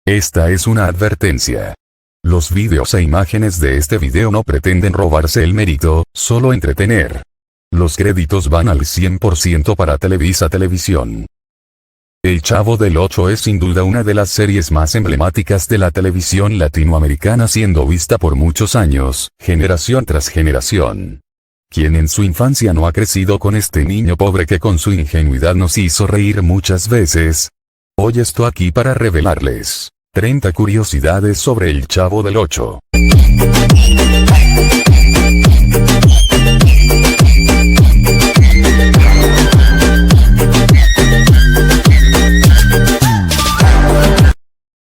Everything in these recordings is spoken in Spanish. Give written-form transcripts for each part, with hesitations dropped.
Esta es una advertencia. Los vídeos e imágenes de este video no pretenden robarse el mérito, solo entretener. Los créditos van al 100% para Televisa Televisión. El Chavo del Ocho es sin duda una de las series más emblemáticas de la televisión latinoamericana, siendo vista por muchos años, generación tras generación. ¿Quién en su infancia no ha crecido con este niño pobre que con su ingenuidad nos hizo reír muchas veces? Hoy estoy aquí para revelarles 30 curiosidades sobre el Chavo del Ocho.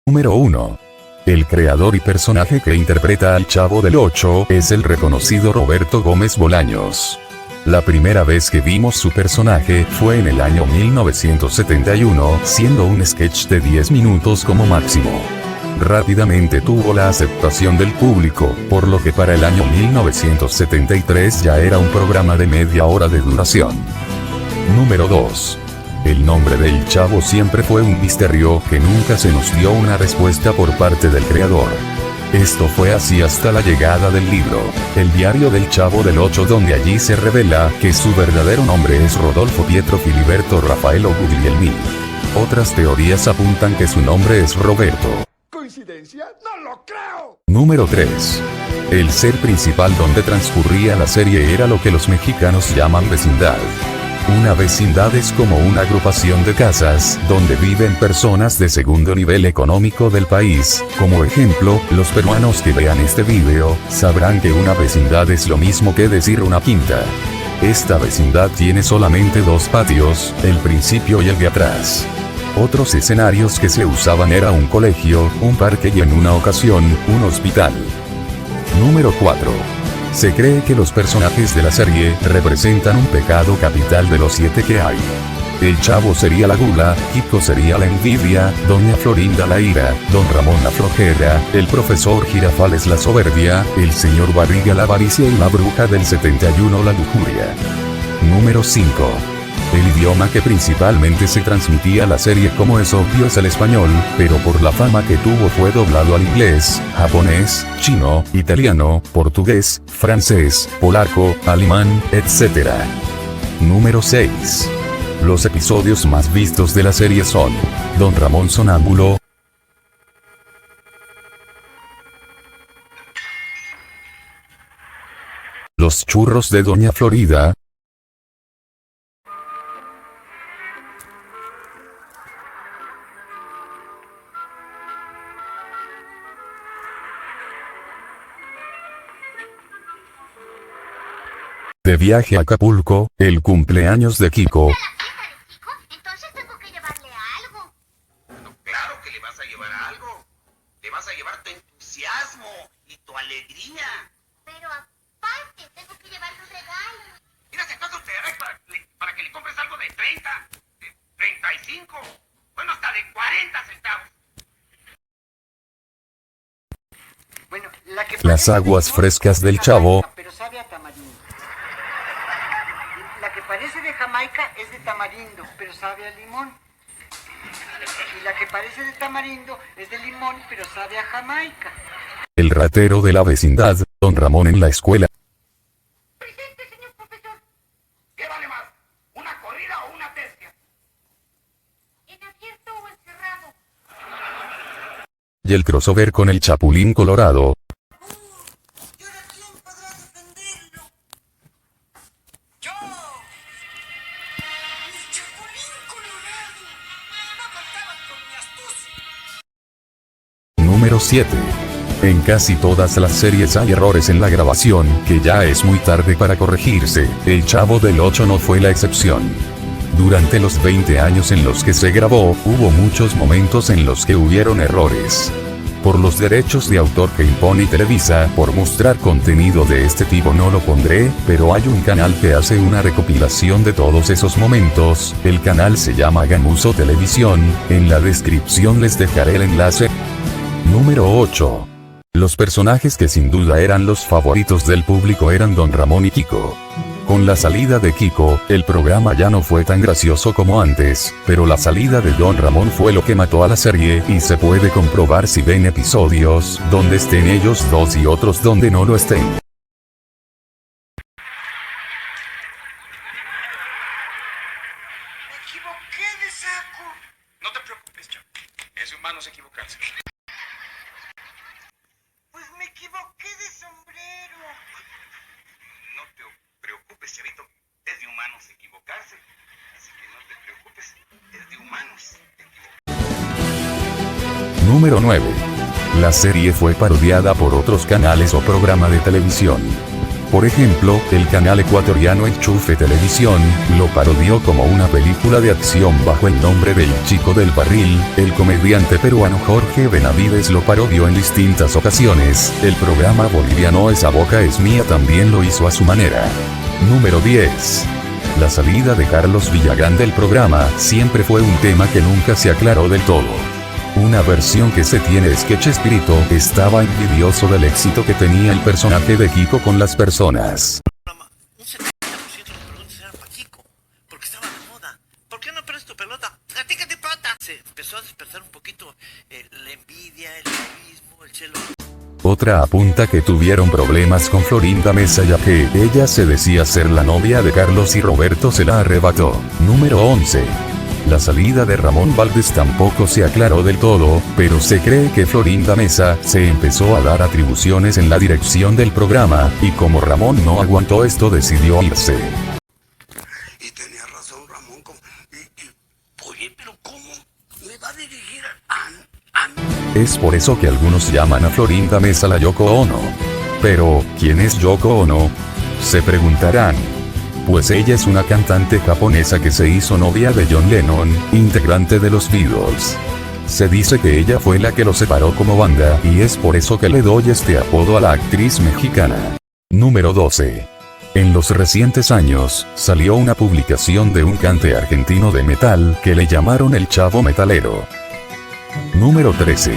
Número 1. El creador y personaje que interpreta al Chavo del Ocho es el reconocido Roberto Gómez Bolaños. La primera vez que vimos su personaje fue en el año 1971, siendo un sketch de 10 minutos como máximo. Rápidamente tuvo la aceptación del público, por lo que para el año 1973 ya era un programa de media hora de duración. Número 2. El nombre del Chavo siempre fue un misterio que nunca se nos dio una respuesta por parte del creador. Esto fue así hasta la llegada del libro, El diario del Chavo del Ocho, donde allí se revela que su verdadero nombre es Rodolfo Pietro Filiberto Rafaelo Guglielmi. Otras teorías apuntan que su nombre es Roberto. ¿Coincidencia? ¡No lo creo! Número 3. El ser principal donde transcurría la serie era lo que los mexicanos llaman vecindad. Una vecindad es como una agrupación de casas, donde viven personas de segundo nivel económico del país. Como ejemplo, los peruanos que vean este video, sabrán que una vecindad es lo mismo que decir una quinta. Esta vecindad tiene solamente dos patios, el principio y el de atrás. Otros escenarios que se usaban era un colegio, un parque y en una ocasión, un hospital. Número 4. Se cree que los personajes de la serie representan un pecado capital de los 7 que hay. El Chavo sería la gula, Kiko sería la envidia, Doña Florinda la ira, Don Ramón la flojera, el profesor Girafales la soberbia, el señor Barriga la avaricia y la bruja del 71 la lujuria. Número 5. El idioma que principalmente se transmitía la serie, como es obvio, es el español, pero por la fama que tuvo fue doblado al inglés, japonés, chino, italiano, portugués, francés, polaco, alemán, etc. Número 6. Los episodios más vistos de la serie son Don Ramón Sonámbulo, Los churros de Doña Florida, De viaje a Acapulco, el cumpleaños de Kiko, Entonces tengo que llevarle algo. Claro que le vas a llevar algo. Le vas a llevar tu entusiasmo y tu alegría. Pero aparte, tengo que llevarle un regalo. Mira, si acaso te daré para que le compres algo de 30, de 35, bueno, hasta de 40 centavos. Bueno, la que las aguas frescas del Chavo, pero sabe a tamarindo. La que parece de Jamaica es de tamarindo, pero sabe a limón. Y la que parece de tamarindo es de limón, pero sabe a Jamaica. el ratero de la vecindad, Don Ramón en la escuela, Presente, señor profesor. ¿Qué vale más? ¿Una corrida o una tercia? ¿En abierto o encerrado? y el crossover con el Chapulín Colorado. ¿Y ahora quién podrá defenderlo? ¡Yo! ¡Mi chapulín colorado! No contaban con mi astucia. Número 7. En casi todas las series hay errores en la grabación, que ya es muy tarde para corregirse. El Chavo del Ocho no fue la excepción. Durante los 20 años en los que se grabó, hubo muchos momentos en los que hubieron errores. Por los derechos de autor que impone Televisa, por mostrar contenido de este tipo no lo pondré, pero hay un canal que hace una recopilación de todos esos momentos. El canal se llama Gamuso Televisión, en la descripción les dejaré el enlace. Número 8. Los personajes que sin duda eran los favoritos del público eran Don Ramón y Kiko. Con la salida de Kiko, el programa ya no fue tan gracioso como antes, pero la salida de Don Ramón fue lo que mató a la serie y se puede comprobar si ven episodios donde estén ellos dos y otros donde no lo estén. Me equivoqué de saco. No te preocupes, Chuck. Es de humanos equivocarse. Pues me equivoqué de sombrero. No te preocupes, chavito. Es de humanos equivocarse. Así que no te preocupes. Es de humanos equivocarse. Número 9. La serie fue parodiada por otros canales o programa de televisión. Por ejemplo, el canal ecuatoriano Enchufe Televisión lo parodió como una película de acción bajo el nombre del Chico del Barril. El comediante peruano Jorge Benavides lo parodió en distintas ocasiones. El programa boliviano Esa Boca Es Mía también lo hizo a su manera. Número 10. La salida de Carlos Villagrán del programa siempre fue un tema que nunca se aclaró del todo. Una versión que se tiene es que Chespirito estaba envidioso del éxito que tenía el personaje de Kiko con las personas. Un 70% de los pelotas eran para Kiko, porque estaba de moda. ¿Por qué no pones tu pelota? ¿A ti qué te importa? Se empezó a despertar un poquito la envidia, el egoísmo, el celo. Otra apunta que tuvieron problemas con Florinda Mesa ya que ella se decía ser la novia de Carlos y Roberto se la arrebató. Número 11. La salida de Ramón Valdés tampoco se aclaró del todo, pero se cree que Florinda Mesa se empezó a dar atribuciones en la dirección del programa, y como Ramón no aguantó esto decidió irse. Y tenía razón Ramón. Oye, pero ¿cómo me va a dirigir a mí? Es por eso que algunos llaman a Florinda Mesa la Yoko Ono. Pero, ¿quién es Yoko Ono? Se preguntarán. Pues ella es una cantante japonesa que se hizo novia de John Lennon, integrante de los Beatles. Se dice que ella fue la que los separó como banda, y es por eso que le doy este apodo a la actriz mexicana. Número 12. En los recientes años, salió una publicación de un cantante argentino de metal que le llamaron el Chavo Metalero. Número 13.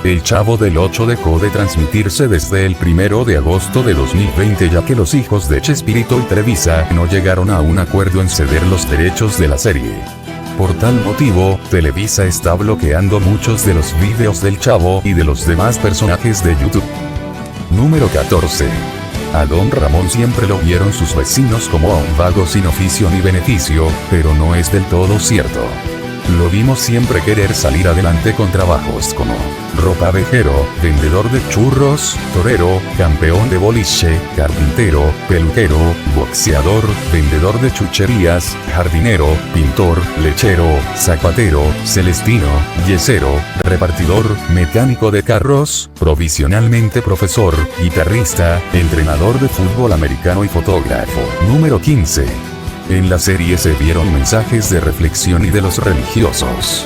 El Chavo del 8 dejó de transmitirse desde el 1 de agosto de 2020 ya que los hijos de Chespirito y Televisa no llegaron a un acuerdo en ceder los derechos de la serie. Por tal motivo, Televisa está bloqueando muchos de los videos del Chavo y de los demás personajes de YouTube. Número 14. A Don Ramón siempre lo vieron sus vecinos como a un vago sin oficio ni beneficio, pero no es del todo cierto. Lo vimos siempre querer salir adelante con trabajos como ropavejero, vendedor de churros, torero, campeón de boliche, carpintero, peluquero, boxeador, vendedor de chucherías, jardinero, pintor, lechero, zapatero, celestino, yesero, repartidor, mecánico de carros, provisionalmente profesor, guitarrista, entrenador de fútbol americano y fotógrafo. Número 15. En la serie se vieron mensajes de reflexión y de los religiosos.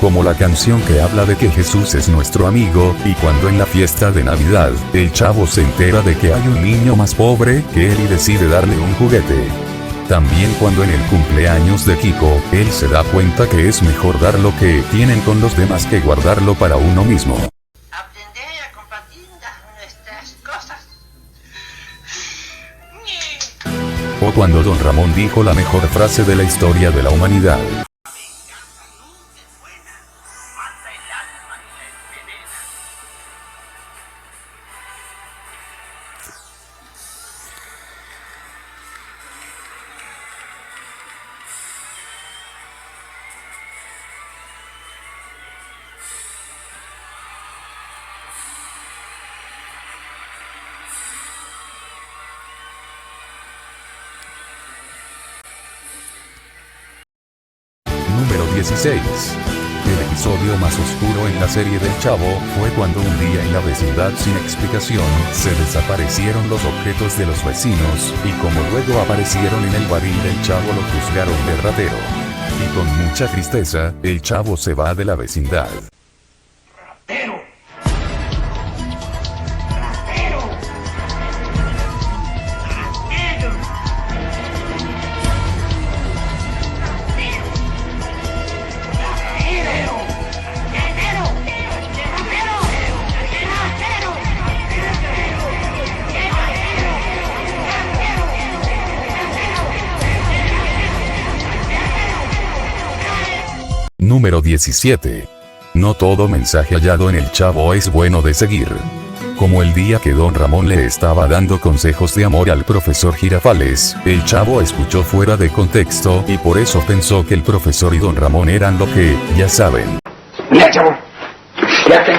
Como la canción que habla de que Jesús es nuestro amigo, y cuando en la fiesta de Navidad, el Chavo se entera de que hay un niño más pobre que él y decide darle un juguete. También cuando en el cumpleaños de Kiko, él se da cuenta que es mejor dar lo que tienen con los demás que guardarlo para uno mismo. Aprender a compartir nuestras cosas. O cuando Don Ramón dijo la mejor frase de la historia de la humanidad. Número 16. El episodio más oscuro en la serie del Chavo fue cuando un día en la vecindad sin explicación se desaparecieron los objetos de los vecinos, y como luego aparecieron en el barril del Chavo lo juzgaron de ratero. Y con mucha tristeza, el Chavo se va de la vecindad. Número 17. No todo mensaje hallado en el Chavo es bueno de seguir. Como el día que Don Ramón le estaba dando consejos de amor al profesor Girafales, el Chavo escuchó fuera de contexto y por eso pensó que el profesor y Don Ramón eran lo que, ya saben. Mira, Chavo, fíjate.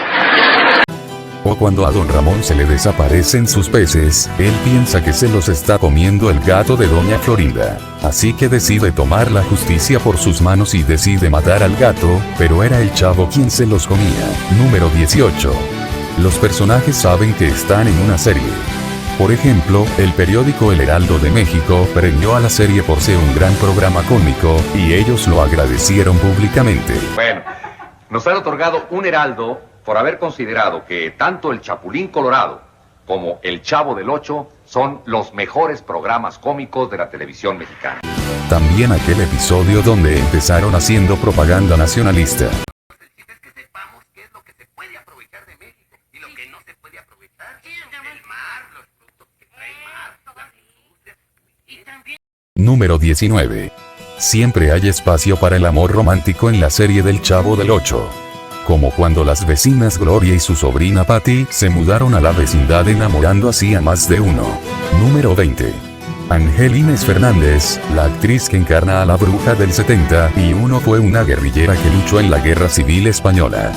O cuando a Don Ramón se le desaparecen sus peces, él piensa que se los está comiendo el gato de Doña Florinda. Así que decide tomar la justicia por sus manos y decide matar al gato, pero era el Chavo quien se los comía. Número 18. Los personajes saben que están en una serie. Por ejemplo, el periódico El Heraldo de México premió a la serie por ser un gran programa cómico, y ellos lo agradecieron públicamente. Bueno, nos han otorgado un Heraldo por haber considerado que tanto el Chapulín Colorado como el Chavo del Ocho son los mejores programas cómicos de la televisión mexicana. También aquel episodio donde empezaron haciendo propaganda nacionalista. Que sepamos qué es lo que se puede aprovechar de México y lo que no se puede aprovechar. El mar, los productos que trae mar, las industrias y también... Número 19. Siempre hay espacio para el amor romántico en la serie del Chavo del Ocho. Como cuando las vecinas Gloria y su sobrina Patty se mudaron a la vecindad enamorando así a más de uno. Número 20. Angelines Fernández, la actriz que encarna a la bruja del 71, fue una guerrillera que luchó en la Guerra Civil Española.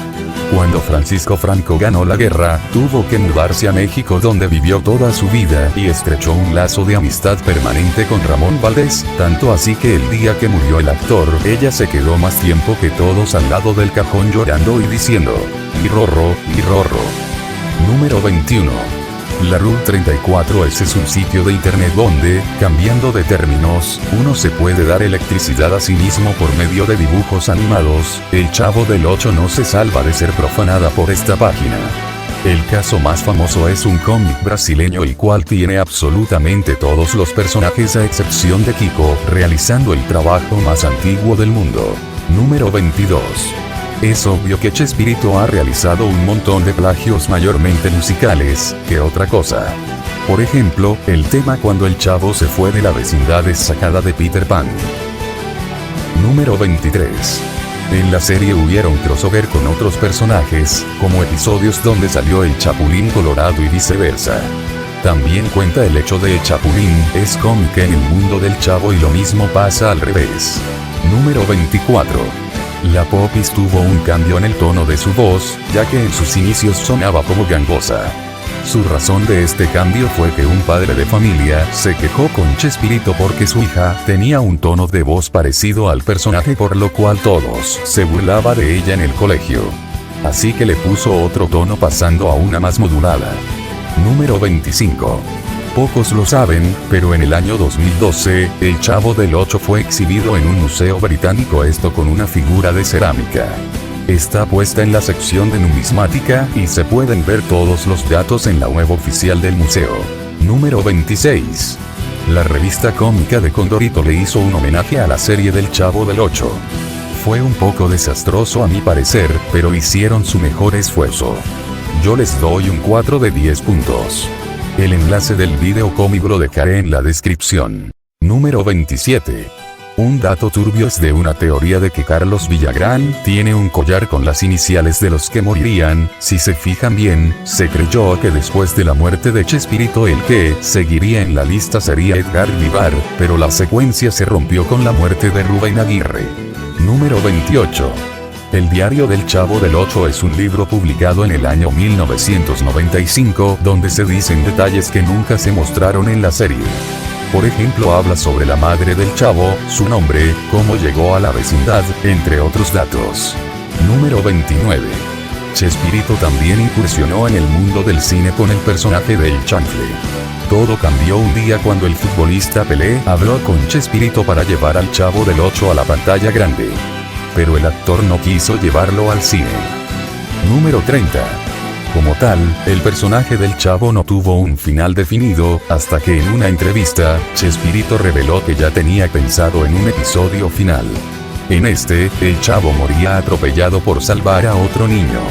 Cuando Francisco Franco ganó la guerra, tuvo que mudarse a México donde vivió toda su vida y estrechó un lazo de amistad permanente con Ramón Valdés, tanto así que el día que murió el actor, ella se quedó más tiempo que todos al lado del cajón llorando y diciendo, "Mi Rorro, mi Rorro". Número 21. La Rule 34S es un sitio de internet donde, cambiando de términos, uno se puede dar electricidad a sí mismo por medio de dibujos animados. El Chavo del Ocho no se salva de ser profanada por esta página. El caso más famoso es un cómic brasileño el cual tiene absolutamente todos los personajes a excepción de Kiko, realizando el trabajo más antiguo del mundo. Número 22. Es obvio que Chespirito ha realizado un montón de plagios mayormente musicales, que otra cosa. Por ejemplo, el tema Cuando el Chavo se fue de la vecindad es sacada de Peter Pan. Número 23. En la serie hubieron crossover con otros personajes, como episodios donde salió el Chapulín Colorado y viceversa. También cuenta el hecho de el Chapulín es cómica en el mundo del Chavo y lo mismo pasa al revés. Número 24. La Popis tuvo un cambio en el tono de su voz, ya que en sus inicios sonaba como gangosa. Su razón de este cambio fue que un padre de familia se quejó con Chespirito porque su hija tenía un tono de voz parecido al personaje, por lo cual todos se burlaba de ella en el colegio. Así que le puso otro tono pasando a una más modulada. Número 25. Pocos lo saben, pero en el año 2012, el Chavo del Ocho fue exhibido en un museo británico, esto con una figura de cerámica. Está puesta en la sección de numismática y se pueden ver todos los datos en la web oficial del museo. Número 26. La revista cómica de Condorito le hizo un homenaje a la serie del Chavo del Ocho. Fue un poco desastroso a mi parecer, pero hicieron su mejor esfuerzo. Yo les doy un 4 de 10 puntos. El enlace del video cómico lo dejaré en la descripción. Número 27. Un dato turbio es de una teoría de que Carlos Villagrán tiene un collar con las iniciales de los que morirían. Si se fijan bien, se creyó que después de la muerte de Chespirito el que seguiría en la lista sería Edgar Vivar, pero la secuencia se rompió con la muerte de Rubén Aguirre. Número 28. El diario del Chavo del Ocho es un libro publicado en el año 1995, donde se dicen detalles que nunca se mostraron en la serie. Por ejemplo, habla sobre la madre del Chavo, su nombre, cómo llegó a la vecindad, entre otros datos. Número 29. Chespirito también incursionó en el mundo del cine con el personaje del Chanfle. Todo cambió un día cuando el futbolista Pelé habló con Chespirito para llevar al Chavo del Ocho a la pantalla grande. Pero el actor no quiso llevarlo al cine. Número 30. Como tal, el personaje del Chavo no tuvo un final definido, hasta que en una entrevista, Chespirito reveló que ya tenía pensado en un episodio final. En este, el Chavo moría atropellado por salvar a otro niño.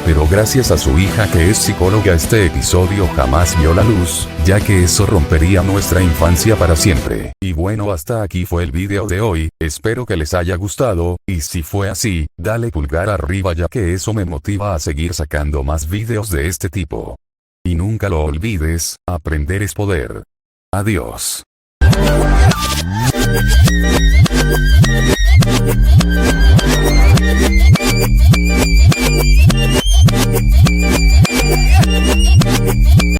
pero gracias a su hija que es psicóloga este episodio jamás vio la luz, ya que eso rompería nuestra infancia para siempre. Y bueno, hasta aquí fue el video de hoy, espero que les haya gustado, y si fue así, dale pulgar arriba ya que eso me motiva a seguir sacando más videos de este tipo. Y nunca lo olvides, aprender es poder. Adiós.